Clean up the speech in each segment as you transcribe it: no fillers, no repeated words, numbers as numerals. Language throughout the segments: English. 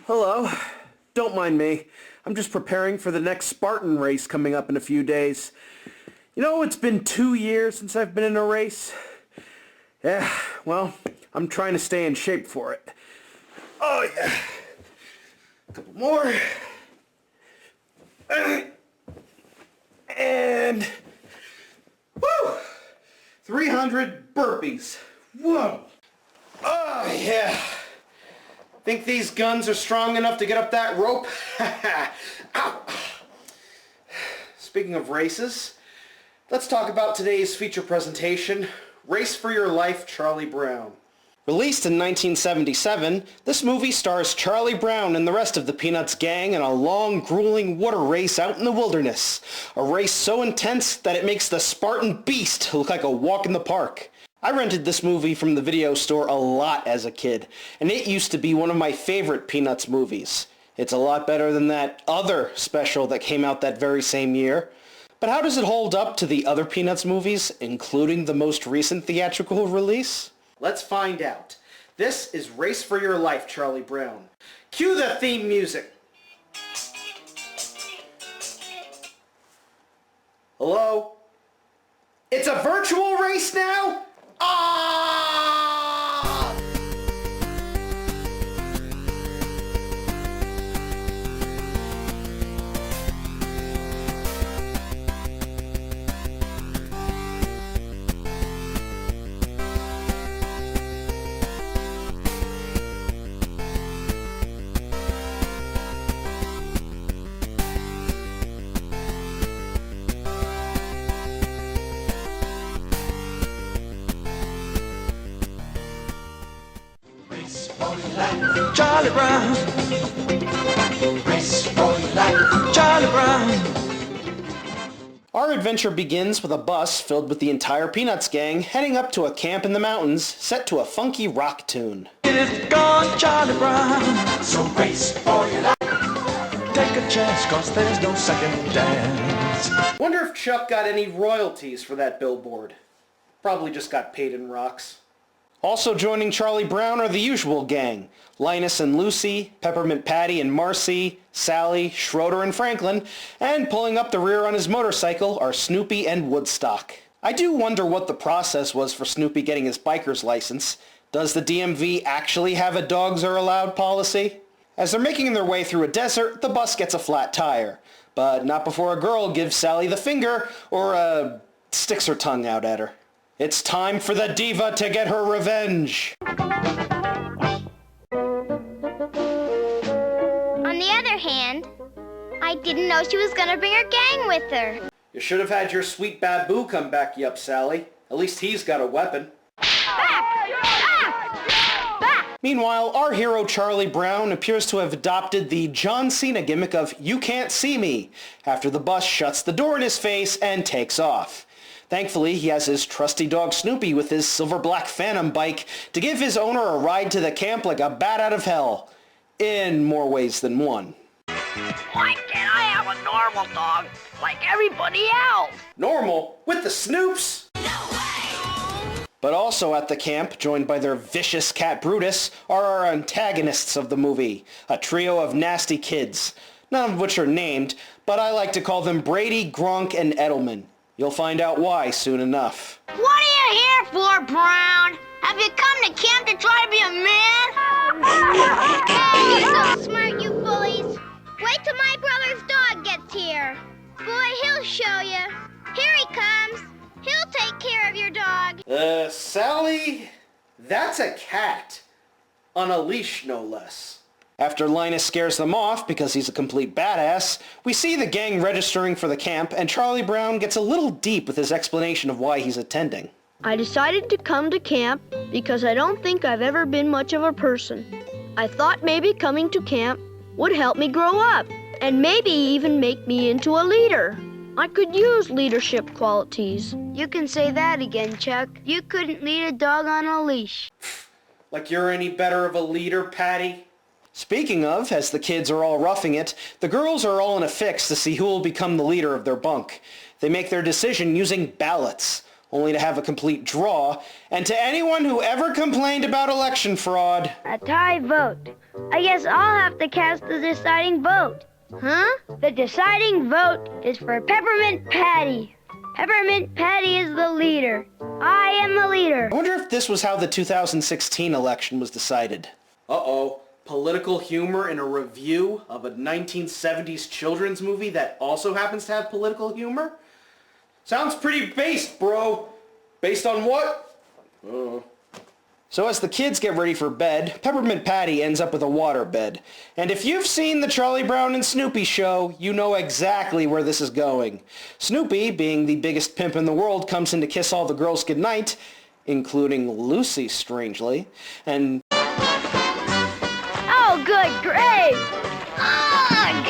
Hello. Don't mind me. I'm just preparing for the next Spartan race coming up in a few days. You know, it's been 2 years since I've been in a race. Yeah, well, I'm trying to stay in shape for it. Oh, yeah. A couple more. And... woo! 300 burpees. Whoa. Oh, yeah. Think these guns are strong enough to get up that rope? Ow. Speaking of races, let's talk about today's feature presentation, Race for Your Life, Charlie Brown. Released in 1977, this movie stars Charlie Brown and the rest of the Peanuts gang in a long, grueling water race out in the wilderness. A race so intense that it makes the Spartan beast look like a walk in the park. I rented this movie from the video store a lot as a kid, and it used to be one of my favorite Peanuts movies. It's a lot better than that other special that came out that very same year. But how does it hold up to the other Peanuts movies, including the most recent theatrical release? Let's find out. This is Race for Your Life, Charlie Brown. Cue the theme music. Hello? It's a virtual race now? Ah! Charlie Brown, race for life, Charlie Brown. Our adventure begins with a bus filled with the entire Peanuts gang heading up to a camp in the mountains set to a funky rock tune. It is gone, Charlie Brown, so race for your life. Take a chance, cause there's no second dance. Wonder if Chuck got any royalties for that billboard. Probably just got paid in rocks. Also joining Charlie Brown are the usual gang. Linus and Lucy, Peppermint Patty and Marcy, Sally, Schroeder and Franklin, and pulling up the rear on his motorcycle are Snoopy and Woodstock. I do wonder what the process was for Snoopy getting his biker's license. Does the DMV actually have a dogs are allowed policy? As they're making their way through a desert, the bus gets a flat tire. But not before a girl gives Sally the finger or sticks her tongue out at her. It's time for the diva to get her revenge! On the other hand, I didn't know she was gonna bring her gang with her. You should have had your sweet Babu come back you up, Sally. At least he's got a weapon. Back! Ah! Back! Meanwhile, our hero Charlie Brown appears to have adopted the John Cena gimmick of "you can't see me" after the bus shuts the door in his face and takes off. Thankfully, he has his trusty dog Snoopy with his silver-black Phantom bike to give his owner a ride to the camp like a bat out of hell. In more ways than one. Why can't I have a normal dog like everybody else? Normal? With the Snoops? No way! But also at the camp, joined by their vicious cat Brutus, are our antagonists of the movie, a trio of nasty kids. None of which are named, but I like to call them Brady, Gronk, and Edelman. You'll find out why soon enough. What are you here for, Brown? Have you come to camp to try to be a man? Hey, you're so smart, you bullies. Wait till my brother's dog gets here. Boy, he'll show you. Here he comes. He'll take care of your dog. Sally? That's a cat. On a leash, no less. After Linus scares them off because he's a complete badass, we see the gang registering for the camp, and Charlie Brown gets a little deep with his explanation of why he's attending. I decided to come to camp because I don't think I've ever been much of a person. I thought maybe coming to camp would help me grow up, and maybe even make me into a leader. I could use leadership qualities. You can say that again, Chuck. You couldn't lead a dog on a leash. Like you're any better of a leader, Patty? Speaking of, as the kids are all roughing it, the girls are all in a fix to see who will become the leader of their bunk. They make their decision using ballots, only to have a complete draw, and to anyone who ever complained about election fraud... A tie vote. I guess I'll have to cast the deciding vote. Huh? The deciding vote is for Peppermint Patty. Peppermint Patty is the leader. I am the leader. I wonder if this was how the 2016 election was decided. Uh-oh. Political humor in a review of a 1970s children's movie that also happens to have political humor? Sounds pretty based, bro. Based on what? So as the kids get ready for bed, Peppermint Patty ends up with a water bed. And if you've seen the Charlie Brown and Snoopy show, you know exactly where this is going. Snoopy, being the biggest pimp in the world, comes in to kiss all the girls goodnight, including Lucy, strangely, and... Oh, good grief! Ugh!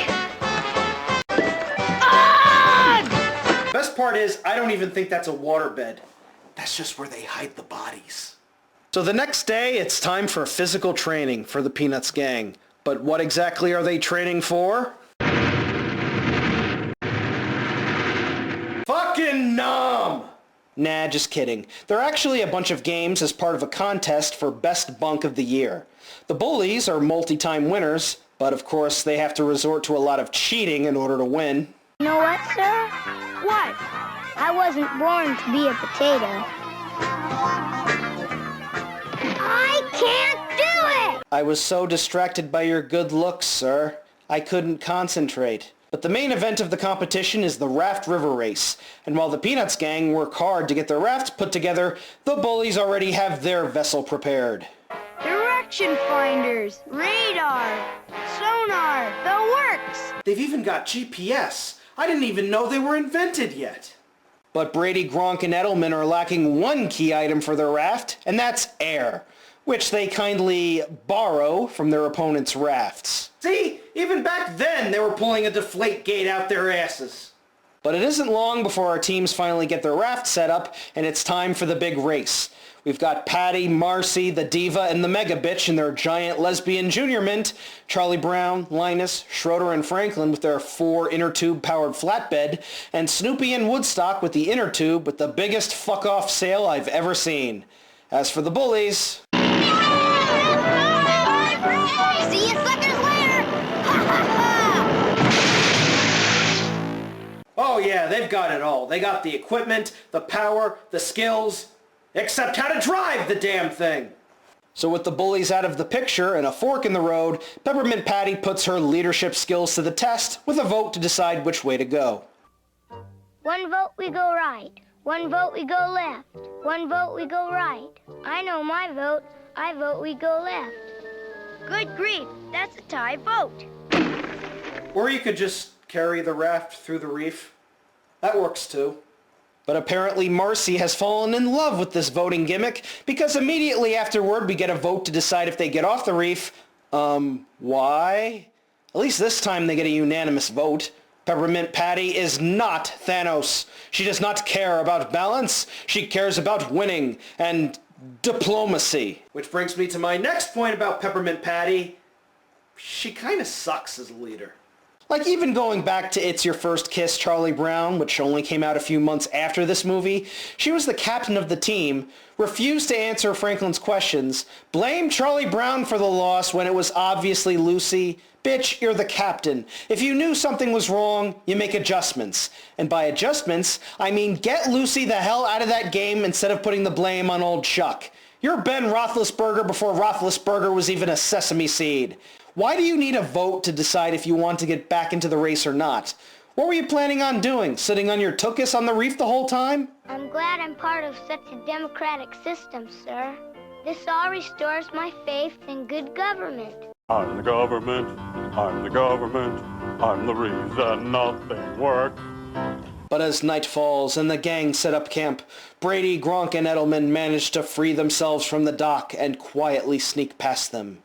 Best part is, I don't even think that's a water bed. That's just where they hide the bodies. So the next day, it's time for physical training for the Peanuts gang. But what exactly are they training for? Fucking numb! Nah, just kidding. They're actually a bunch of games as part of a contest for Best Bunk of the Year. The bullies are multi-time winners, but of course they have to resort to a lot of cheating in order to win. You know what, sir? What? I wasn't born to be a potato. I can't do it! I was so distracted by your good looks, sir. I couldn't concentrate. But the main event of the competition is the Raft River Race, and while the Peanuts gang work hard to get their raft put together, the bullies already have their vessel prepared. Direction finders, radar, sonar, the works! They've even got GPS. I didn't even know they were invented yet. But Brady, Gronk, and Edelman are lacking one key item for their raft, and that's air, which they kindly borrow from their opponent's rafts. See? Even back then, they were pulling a deflate gate out their asses. But it isn't long before our teams finally get their raft set up, and it's time for the big race. We've got Patty, Marcy, the Diva, and the Mega Bitch in their giant lesbian junior mint, Charlie Brown, Linus, Schroeder, and Franklin with their 4 inner tube powered flatbed, and Snoopy and Woodstock with the inner tube with the biggest fuck-off sail I've ever seen. As for the bullies... See you suckers later! Oh yeah, they've got it all. They got the equipment, the power, the skills, except how to drive the damn thing. So with the bullies out of the picture and a fork in the road, Peppermint Patty puts her leadership skills to the test with a vote to decide which way to go. One vote we go right. One vote we go left. One vote we go right. I know my vote. I vote we go left. Good grief, that's a tie vote. Or you could just carry the raft through the reef. That works too. But apparently Marcy has fallen in love with this voting gimmick because immediately afterward we get a vote to decide if they get off the reef. Why? At least this time they get a unanimous vote. Peppermint Patty is not Thanos. She does not care about balance. She cares about winning and diplomacy. Which brings me to my next point about Peppermint Patty. She kind of sucks as a leader. Like even going back to It's Your First Kiss, Charlie Brown, which only came out a few months after this movie, she was the captain of the team, refused to answer Franklin's questions, blamed Charlie Brown for the loss when it was obviously Lucy. Bitch, you're the captain. If you knew something was wrong, you make adjustments. And by adjustments, I mean get Lucy the hell out of that game instead of putting the blame on old Chuck. You're Ben Roethlisberger before Roethlisberger was even a sesame seed. Why do you need a vote to decide if you want to get back into the race or not? What were you planning on doing? Sitting on your tuchus on the reef the whole time? I'm glad I'm part of such a democratic system, sir. This all restores my faith in good government. I'm the government, I'm the government, I'm the reason nothing works. But as night falls and the gang set up camp, Brady, Gronk, and Edelman manage to free themselves from the dock and quietly sneak past them.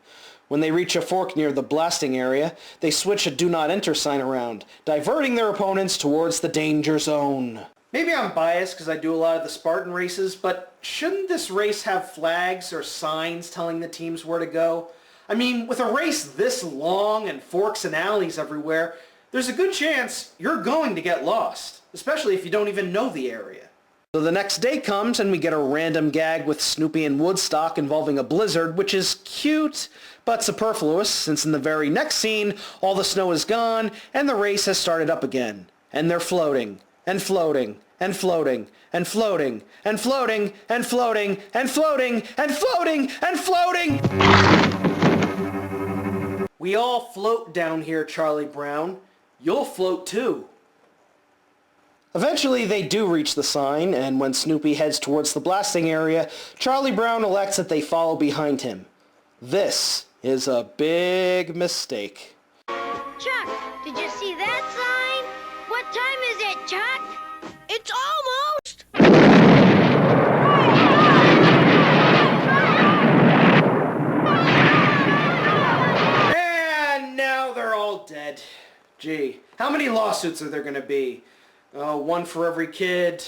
When they reach a fork near the blasting area, they switch a do not enter sign around, diverting their opponents towards the danger zone. Maybe I'm biased because I do a lot of the Spartan races, but shouldn't this race have flags or signs telling the teams where to go? I mean, with a race this long and forks and alleys everywhere, there's a good chance you're going to get lost, especially if you don't even know the area. So the next day comes and we get a random gag with Snoopy and Woodstock involving a blizzard, which is cute but superfluous since in the very next scene all the snow is gone and the race has started up again. And they're floating and floating and floating and floating and floating and floating and floating and floating and floating. We all float down here, Charlie Brown. You'll float too. Eventually they do reach the sign, and when Snoopy heads towards the blasting area, Charlie Brown elects that they follow behind him. This is a big mistake. Chuck, did you see that sign? What time is it, Chuck? It's almost! And now they're all dead. Gee, how many lawsuits are there going to be? One for every kid.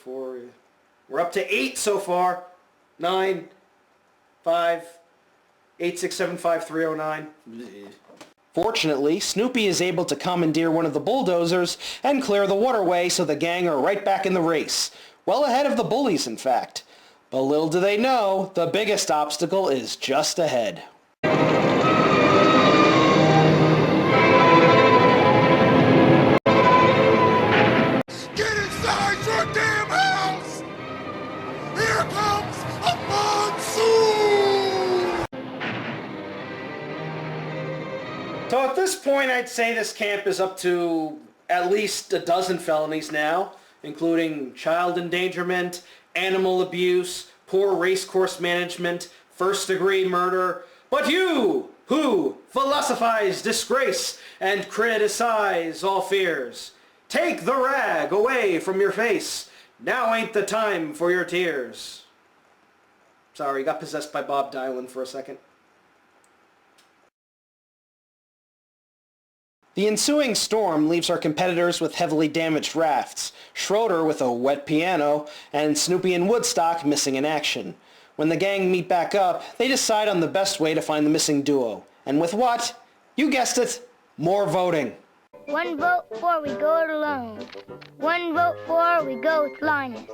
We're up to 8 so far. 9, 5, 8, 6, 7, 5, 3, 0, 9. Fortunately, Snoopy is able to commandeer one of the bulldozers and clear the waterway so the gang are right back in the race. Well ahead of the bullies, in fact. But little do they know, the biggest obstacle is just ahead. Get inside your damn house! Here comes a monsoon! So at this point, I'd say this camp is up to at least a dozen felonies now, including child endangerment, animal abuse, poor racecourse management, first-degree murder. But you, who philosophize disgrace and criticize all fears, take the rag away from your face. Now ain't the time for your tears. Sorry, got possessed by Bob Dylan for a second. The ensuing storm leaves our competitors with heavily damaged rafts, Schroeder with a wet piano, and Snoopy and Woodstock missing in action. When the gang meet back up, they decide on the best way to find the missing duo. And with what? You guessed it, more voting. One vote for we go it alone. One vote for we go with Linus.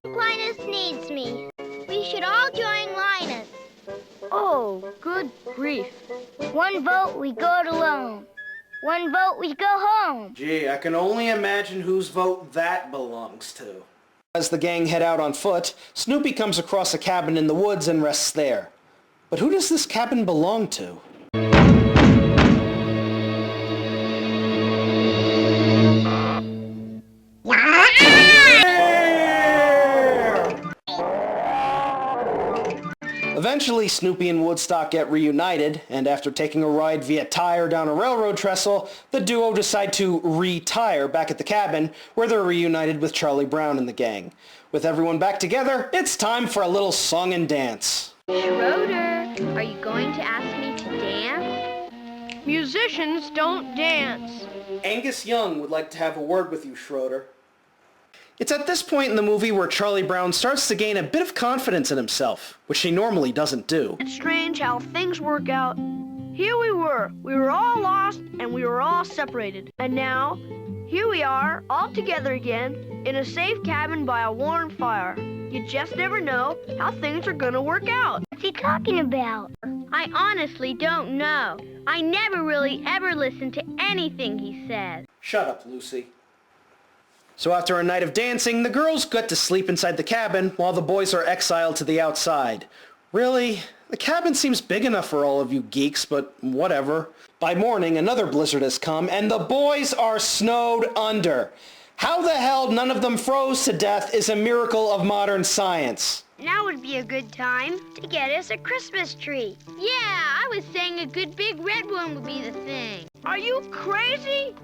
Linus needs me. We should all join Linus. Oh, good grief. One vote we go it alone. One vote we go home. Gee, I can only imagine whose vote that belongs to. As the gang head out on foot, Snoopy comes across a cabin in the woods and rests there. But who does this cabin belong to? Eventually, Snoopy and Woodstock get reunited, and after taking a ride via tire down a railroad trestle, the duo decide to retire back at the cabin, where they're reunited with Charlie Brown and the gang. With everyone back together, it's time for a little song and dance. Schroeder, are you going to ask me to dance? Musicians don't dance. Angus Young would like to have a word with you, Schroeder. It's at this point in the movie where Charlie Brown starts to gain a bit of confidence in himself, which he normally doesn't do. It's strange how things work out. Here we were all lost and we were all separated. And now, here we are, all together again, in a safe cabin by a warm fire. You just never know how things are gonna work out. What's he talking about? I honestly don't know. I never really ever listened to anything he says. Shut up, Lucy. So after a night of dancing, the girls get to sleep inside the cabin while the boys are exiled to the outside. Really? The cabin seems big enough for all of you geeks, but whatever. By morning, another blizzard has come, and the boys are snowed under. How the hell none of them froze to death is a miracle of modern science. Now would be a good time to get us a Christmas tree. Yeah, I was saying a good big red one would be the thing. Are you crazy?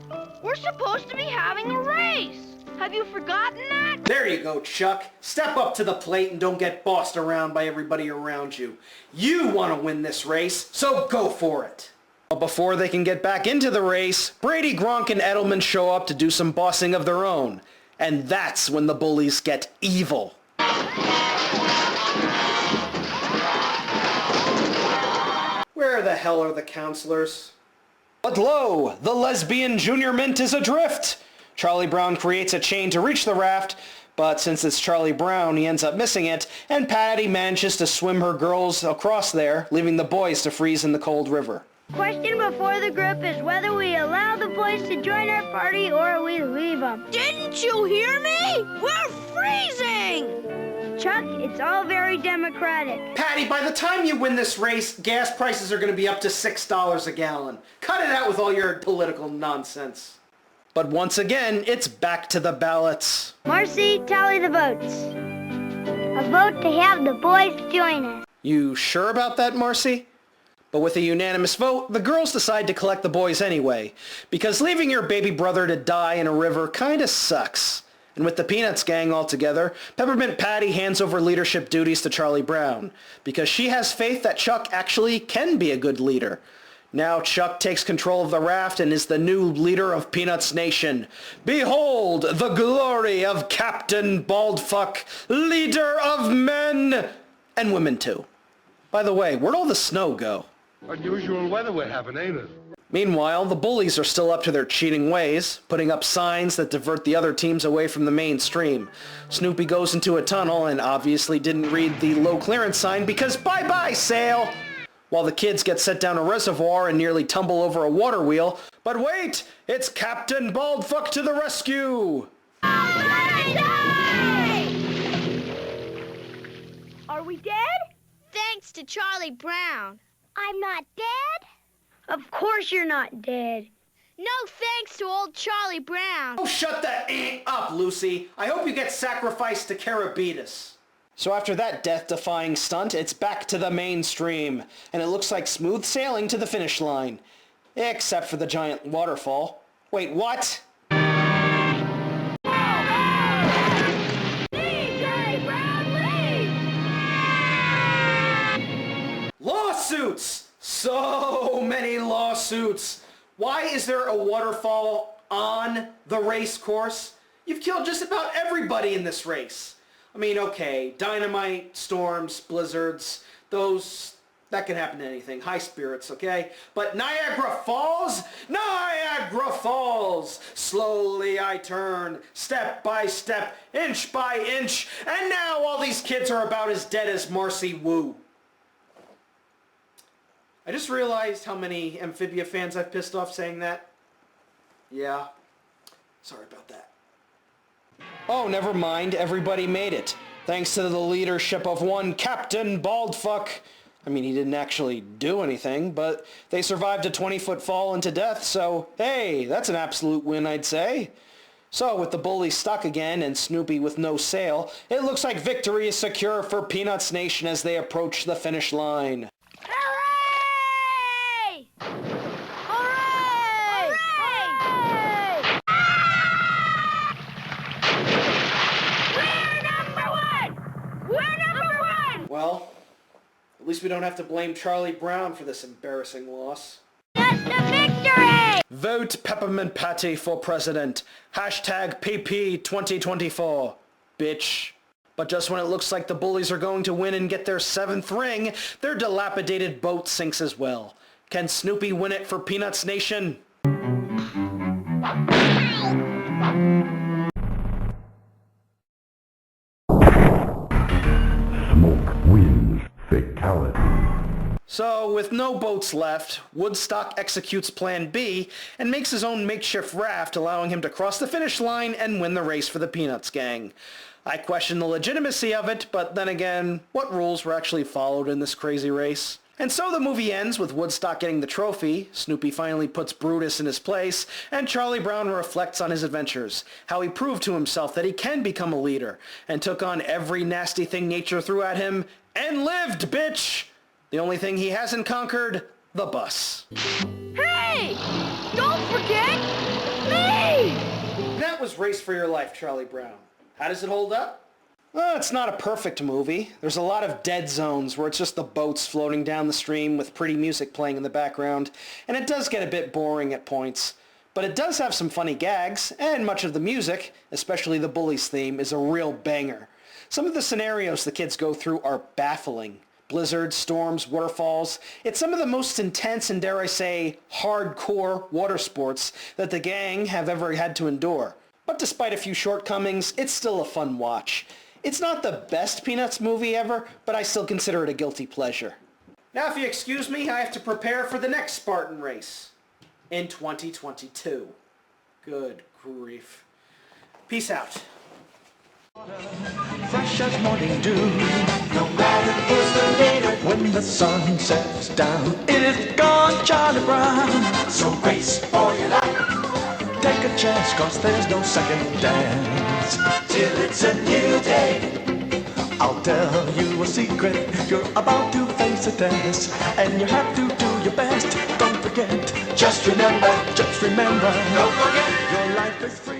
We're supposed to be having a race. Have you forgotten that? There you go, Chuck. Step up to the plate and don't get bossed around by everybody around you. You want to win this race, so go for it. But before they can get back into the race, Brady, Gronk, and Edelman show up to do some bossing of their own. And that's when the bullies get evil. Where the hell are the counselors? But lo, the lesbian junior mint is adrift. Charlie Brown creates a chain to reach the raft, but since it's Charlie Brown, he ends up missing it, and Patty manages to swim her girls across there, leaving the boys to freeze in the cold river. Question before the group is whether we allow the boys to join our party or we leave them. Didn't you hear me? We're freezing! Chuck, it's all very democratic. Patty, by the time you win this race, gas prices are going to be up to $6 a gallon. Cut it out with all your political nonsense. But once again, it's back to the ballots. Marcy, tally the votes. A vote to have the boys join us. You sure about that, Marcy? But with a unanimous vote, the girls decide to collect the boys anyway, because leaving your baby brother to die in a river kinda sucks. And with the Peanuts gang all together, Peppermint Patty hands over leadership duties to Charlie Brown, because she has faith that Chuck actually can be a good leader. Now Chuck takes control of the raft and is the new leader of Peanuts Nation. Behold the glory of Captain Baldfuck, leader of men! And women too. By the way, where'd all the snow go? Unusual weather we're having, ain't it? Meanwhile, the bullies are still up to their cheating ways, putting up signs that divert the other teams away from the main stream. Snoopy goes into a tunnel and obviously didn't read the low clearance sign because bye-bye, sail! While the kids get set down a reservoir and nearly tumble over a water wheel. But wait! It's Captain Baldfuck to the rescue! Are we dead? Thanks to Charlie Brown. I'm not dead? Of course you're not dead. No thanks to old Charlie Brown. Oh, shut that up, Lucy. I hope you get sacrificed to Carabetus. So after that death-defying stunt, it's back to the mainstream, and it looks like smooth sailing to the finish line. Except for the giant waterfall. Wait, what? Lawsuits! So many lawsuits. Why is there a waterfall on the race course? You've killed just about everybody in this race. I mean, okay, dynamite, storms, blizzards, that can happen to anything. High spirits, okay? But Niagara Falls? Niagara Falls! Slowly I turn, step by step, inch by inch, and now all these kids are about as dead as Marcy Wu. I just realized how many Amphibia fans I've pissed off saying that. Yeah, sorry about that. Oh, never mind, everybody made it. Thanks to the leadership of one Captain Baldfuck. I mean, he didn't actually do anything, but they survived a 20-foot fall into death, so hey, that's an absolute win, I'd say. So, with the bullies stuck again and Snoopy with no sail, it looks like victory is secure for Peanuts Nation as they approach the finish line. Hooray! Hooray! Hooray! We're number one! We're number one! Well, at least we don't have to blame Charlie Brown for this embarrassing loss. That's the victory! Vote Peppermint Patty for president. Hashtag PP 2024. Bitch. But just when it looks like the bullies are going to win and get their 7th ring, their dilapidated boat sinks as well. Can Snoopy win it for Peanuts Nation? Smoke wins. Fatality. So, with no boats left, Woodstock executes Plan B and makes his own makeshift raft, allowing him to cross the finish line and win the race for the Peanuts gang. I question the legitimacy of it, but then again, what rules were actually followed in this crazy race? And so the movie ends with Woodstock getting the trophy, Snoopy finally puts Brutus in his place, and Charlie Brown reflects on his adventures, how he proved to himself that he can become a leader, and took on every nasty thing nature threw at him, and lived, bitch! The only thing he hasn't conquered, the bus. Hey! Don't forget me! That was Race for Your Life, Charlie Brown. How does it hold up? Well, it's not a perfect movie. There's a lot of dead zones where it's just the boats floating down the stream with pretty music playing in the background, and it does get a bit boring at points. But it does have some funny gags, and much of the music, especially the Bullies theme, is a real banger. Some of the scenarios the kids go through are baffling, Blizzards, storms, waterfalls. It's some of the most intense and, dare I say, hardcore water sports that the gang have ever had to endure. But despite a few shortcomings, it's still a fun watch. It's not the best Peanuts movie ever, but I still consider it a guilty pleasure. Now if you excuse me, I have to prepare for the next Spartan race in 2022. Good grief. Peace out. Fresh as morning dew. No matter who's the leader, when the sun sets down, it is gone, Charlie Brown. So race for your life. Take a chance, cause there's no second dance. Till it's a new day. I'll tell you a secret. You're about to face a test, and you have to do your best. Don't forget. Just remember. Don't forget. Your life is free.